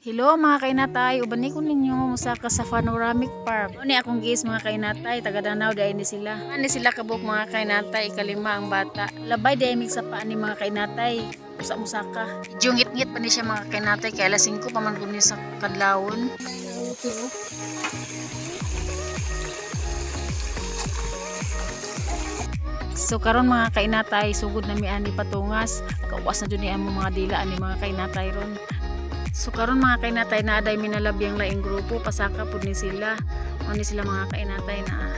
Hello mga kainatay, uban ni ko ninyo musaka sa panoramic park. Ni akong gis mga kainatay, taga Danau dai ni sila. Ani sila kabuk mga kainatay, ikalima ang bata. Labay dai mig sa paan ni mga kainatay. Usa musaka. Jungit-ngit pa ni siya mga kainatay kay alas 5 pa man gud ni sa kadlawon. So karon mga kainatay, sugod na mi ani patungas. Kawas na jud ni amo mga dila ani mga kainatay ron. So karon mga kainatay na aday minalabyang laing grupo pasaka pud ni sila. Ano ni sila mga kainatay na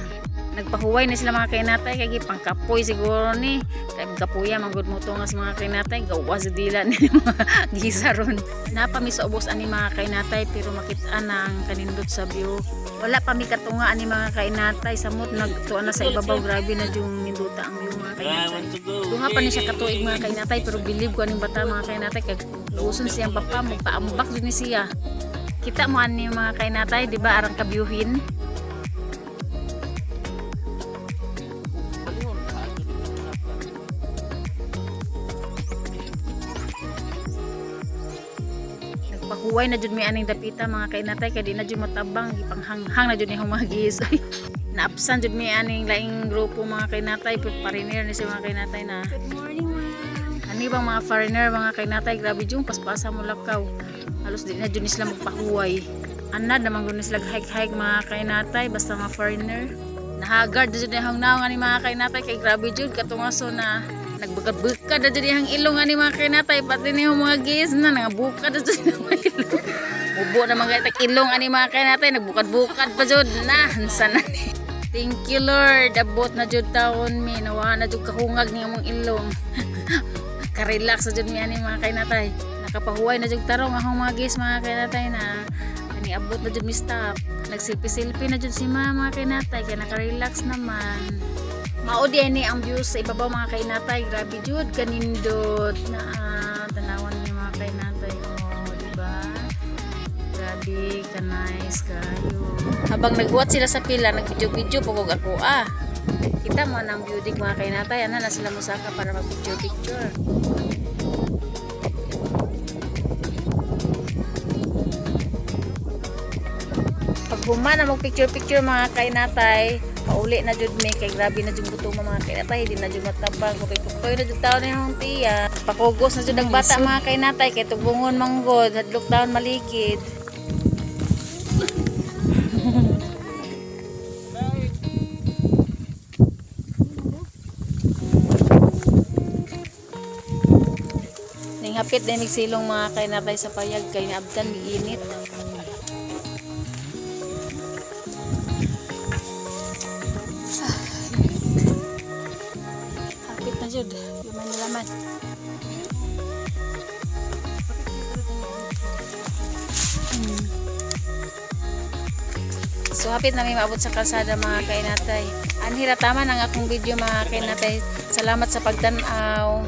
nagpahuway na sila mga kainatay kay pangkapoy siguro ni. Kay kapuya manggod mo tungas mga kainatay gawas dila ni mga gisa ron. Napa mi sa ubos ani mga kainatay pero makita na ang kanindot sa view. Wala pa mi katunga ani mga kainatay samot nagtuan na sa ibabaw grabe na yung ninduta ang view mga kainatay. Dunga pa ni siya katuig mga kainatay pero believe ko aning bata mga kainatay kay uson siyang papa magpaambak din ni siya. Kita mo ani mga kainatay di ba arang kabyuhin. Nagpahuway na jud mi aning dapita mga kainatay kay di na jud matabang gipanghanghang na jud ni humagis. Naapsan jud mi aning laing grupo mga kainatay pero pariner ni si mga kainatay na. Good morning ma'am. Ani bang mga foreigner mga kainatay grabe jung paspasa mo lakaw. Halos di na jud ni sila magpahuway. Anad naman gud ni sila hike-hike mga kainatay basta mga foreigner. Nahagard jud ni hangnaw ani mga kainatay kay grabe jud katungaso na nagbukad-bukad na dyan yung ilong ani mga kainatay pati niyo mga gis na nangabukad na dyan yung ilong mubo na mga ilong ani mga kainatay nagbukad-bukad pa dyan na hansa na ni thank you Lord abot na dyan taon mi nawa na dyan kahungag niya mong ilong nakarelax na dyan mi ani mga kainatay nakapahuway na dyan tarong akong mga gis mga kainatay na ani abot na dyan mi stop nagsilpi-silpi na dyan si mga kainatay kaya nakarelax naman. Maudi ni ang views sa ibabaw mga kainatay. Grabe jud kanindot na tanawan ni mga kainatay. Oh, di ba? Grabe ka nice kayo. Habang nagbuhat sila sa pila, nagvideo-video pagod ako Kita mo nang beauty mga kainatay. Ana na sila musaka para mag-picture. Pag human na mag-picture mga kainatay, pauli na jud mi kay grabe na jud gutom mga kainatay di na jud matabang kutoy na jud taon ni hong tiya pakugos na jud ang bata mga kainatay kay tubungon manggod hadlok taon malikid ning hapit din silong mga kainatay sa payag kay naabtan giinit. Jud, lumayan na laman. So hapit na may maabot sa kalsada mga kainatay. Anhira tama ng akong video mga kainatay. Salamat sa pagtanaw.